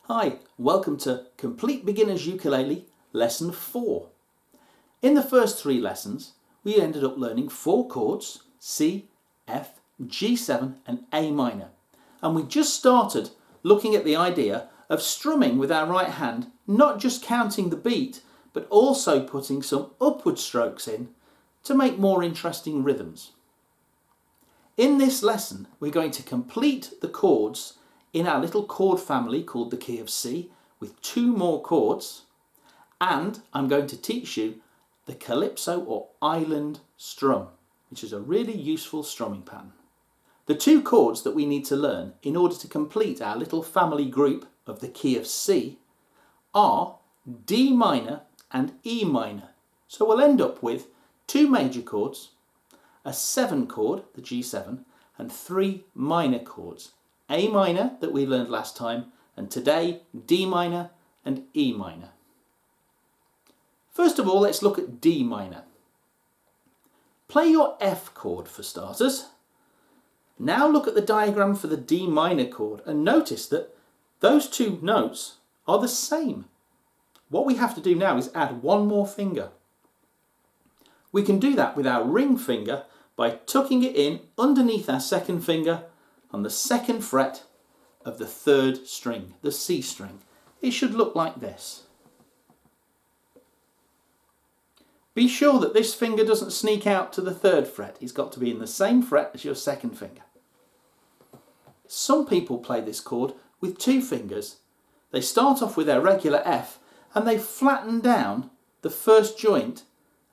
Hi, welcome to Complete Beginner's Ukulele Lesson 4. In the first 3 lessons, we ended up learning 4 chords, C, F, G7 and A minor. And we just started looking at the idea of strumming with our right hand, not just counting the beat, but also putting some upward strokes in to make more interesting rhythms. In this lesson, we're going to complete the chords in our little chord family called the key of C with 2 more chords, and I'm going to teach you the calypso or island strum, which is a really useful strumming pattern. The 2 chords that we need to learn in order to complete our little family group of the key of C are D minor and E minor. So we'll end up with 2 major chords, a 7 chord, the G7, and 3 minor chords, A minor that we learned last time, and today D minor and E minor. First of all, let's look at D minor. Play your F chord for starters. Now look at the diagram for the D minor chord and notice that those 2 notes are the same. What we have to do now is add 1 more finger. We can do that with our ring finger by tucking it in underneath our 2nd finger on the 2nd fret of the 3rd string, the C string. It should look like this. Be sure that this finger doesn't sneak out to the 3rd fret. It's got to be in the same fret as your 2nd finger. Some people play this chord with 2 fingers. They start off with their regular F and they flatten down the 1st joint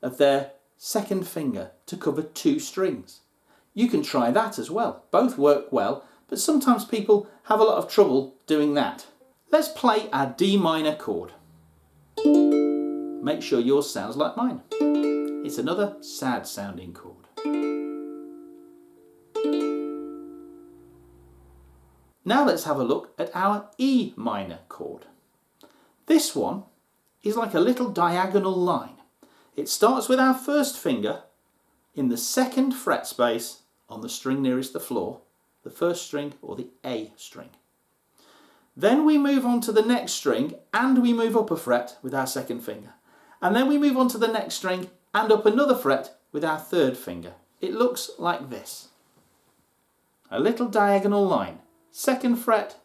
of their 2nd finger to cover 2 strings. You can try that as well. Both work well, but sometimes people have a lot of trouble doing that. Let's play our D minor chord. Make sure yours sounds like mine. It's another sad sounding chord. Now let's have a look at our E minor chord. This one is like a little diagonal line. It starts with our 1st finger in the 2nd fret space on the string nearest the floor, the 1st string or the A string. Then we move on to the next string and we move up a fret with our 2nd finger. And then we move on to the next string and up another fret with our 3rd finger. It looks like this. A little diagonal line. 2nd fret,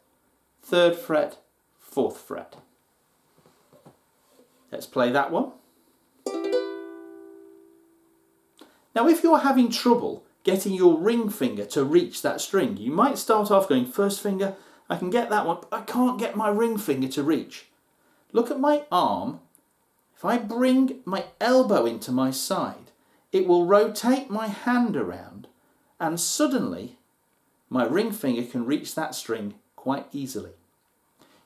3rd fret, 4th fret. Let's play that one. Now if you're having trouble getting your ring finger to reach that string, you might start off going 1st finger, I can get that one, but I can't get my ring finger to reach. Look at my arm. If I bring my elbow into my side, it will rotate my hand around and suddenly my ring finger can reach that string quite easily.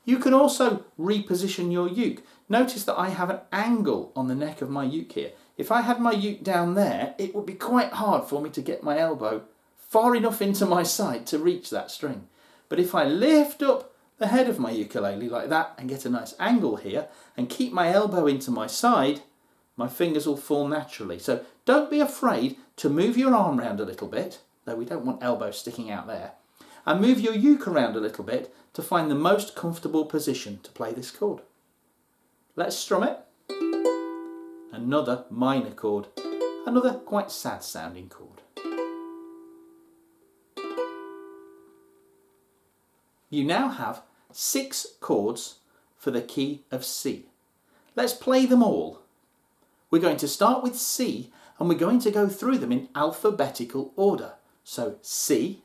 You can also reposition your uke. Notice that I have an angle on the neck of my uke here. If I had my uke down there, it would be quite hard for me to get my elbow far enough into my side to reach that string. But if I lift up the head of my ukulele like that and get a nice angle here and keep my elbow into my side, my fingers will fall naturally. So don't be afraid to move your arm around a little bit, though we don't want elbows sticking out there, and move your uke around a little bit to find the most comfortable position to play this chord. Let's strum it. Another minor chord, another quite sad sounding chord. You now have 6 chords for the key of C. Let's play them all. We're going to start with C and we're going to go through them in alphabetical order. So C,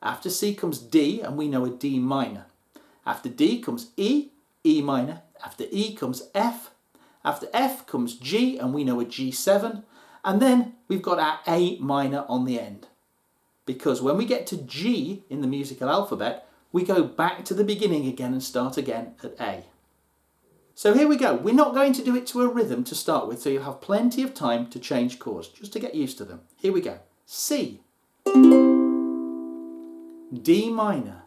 after C comes D and we know a D minor. After D comes E, E minor. After E comes F. After F comes G and we know a G7. And then we've got our A minor on the end. Because when we get to G in the musical alphabet, we go back to the beginning again and start again at A. So here we go. We're not going to do it to a rhythm to start with, so you'll have plenty of time to change chords, just to get used to them. Here we go. C. D minor.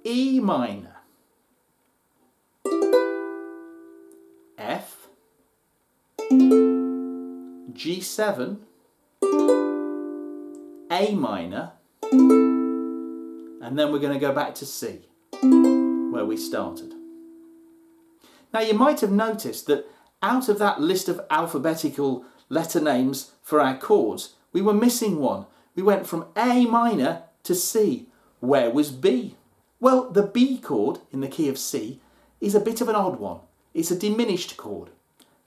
E minor. F. G7. A minor. and then we're going to go back to C, where we started. Now you might have noticed that out of that list of alphabetical letter names for our chords, we were missing one. We went from A minor to C. Where was B? Well, the B chord in the key of C is a bit of an odd one. It's a diminished chord.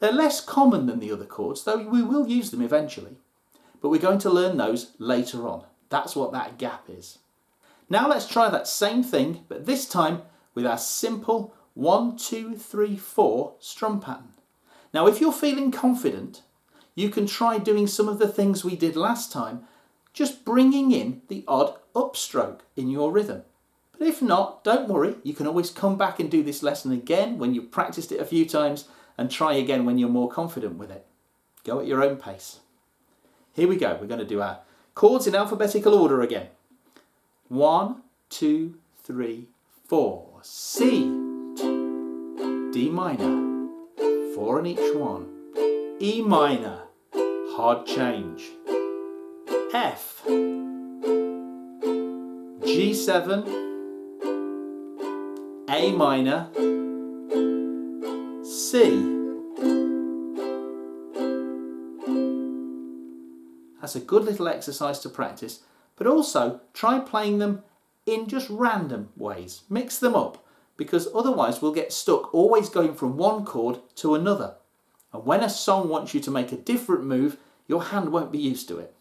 They're less common than the other chords, though we will use them eventually. But we're going to learn those later on. That's what that gap is. Now let's try that same thing, but this time with our simple 1, 2, 3, 4 strum pattern. Now if you're feeling confident, you can try doing some of the things we did last time, just bringing in the odd upstroke in your rhythm. But if not, don't worry, you can always come back and do this lesson again when you've practiced it a few times and try again when you're more confident with it. Go at your own pace. Here we go, we're going to do our chords in alphabetical order again. 1, 2, 3, 4. C, D minor, 4 on each one. E minor, hard change. F, G7, A minor, C. That's a good little exercise to practice, but also try playing them in just random ways. Mix them up, because otherwise we'll get stuck always going from one chord to another. And when a song wants you to make a different move, your hand won't be used to it.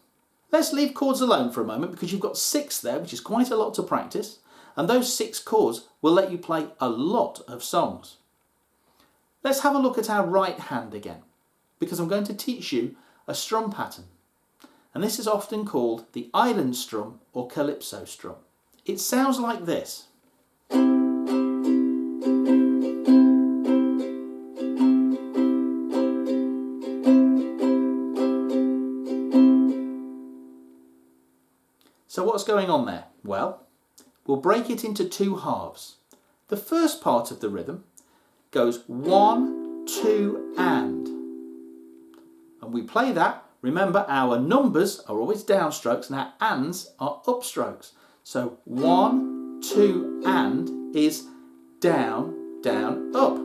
Let's leave chords alone for a moment because you've got 6 there, which is quite a lot to practice. And those 6 chords will let you play a lot of songs. Let's have a look at our right hand again, because I'm going to teach you a strum pattern. And this is often called the island strum or calypso strum. It sounds like this. So what's going on there? Well, we'll break it into 2 halves. The first part of the rhythm goes 1, 2 and we play that. Remember, our numbers are always downstrokes and our ands are upstrokes. So 1, 2 and is down, down, up.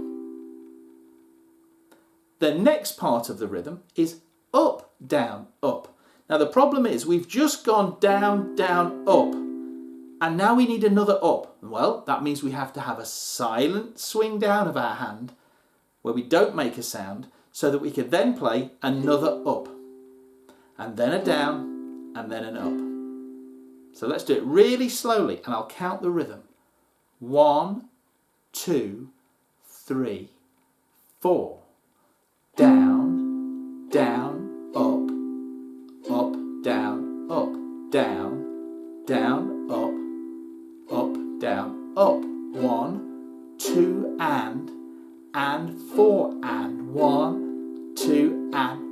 The next part of the rhythm is up, down, up. Now the problem is we've just gone down, down, up, and now we need another up. Well, that means we have to have a silent swing down of our hand where we don't make a sound so that we can then play another up, and then a down, and then an up. So let's do it really slowly and I'll count the rhythm. 1, 2, 3, 4. Down, down, up, up, down, up, down, down, up, down, up. 1, 2 and 4 and 1, 2 and 3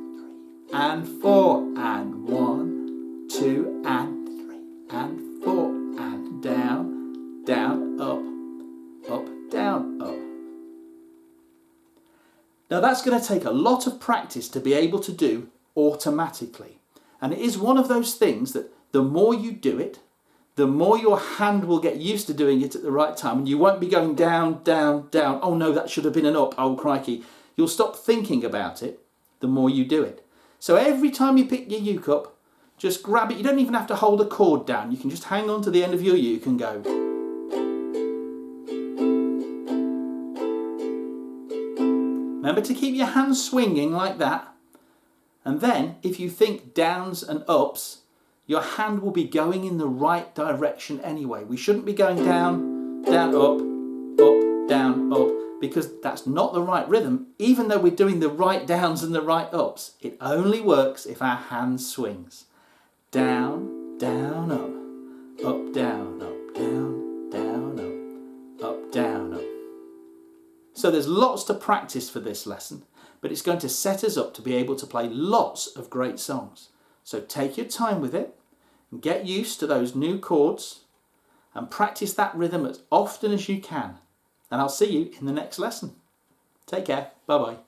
and 4 and 1, 2 and 3 and 4 and down, down, up, down, up. Now that's going to take a lot of practice to be able to do automatically. And it is one of those things that the more you do it, the more your hand will get used to doing it at the right time, and you won't be going down, down, down. Oh no, that should have been an up. Oh crikey. You'll stop thinking about it the more you do it. So every time you pick your uke up, just grab it. You don't even have to hold a chord down. You can just hang on to the end of your uke and go. Remember to keep your hands swinging like that. And then, if you think downs and ups, your hand will be going in the right direction anyway. We shouldn't be going down, down, up, down, up, because that's not the right rhythm, even though we're doing the right downs and the right ups. It only works if our hand swings. Down, down, up, down, down, down, up, down, up. So there's lots to practice for this lesson, but it's going to set us up to be able to play lots of great songs. So take your time with it and get used to those new chords and practice that rhythm as often as you can. And I'll see you in the next lesson. Take care. Bye-bye.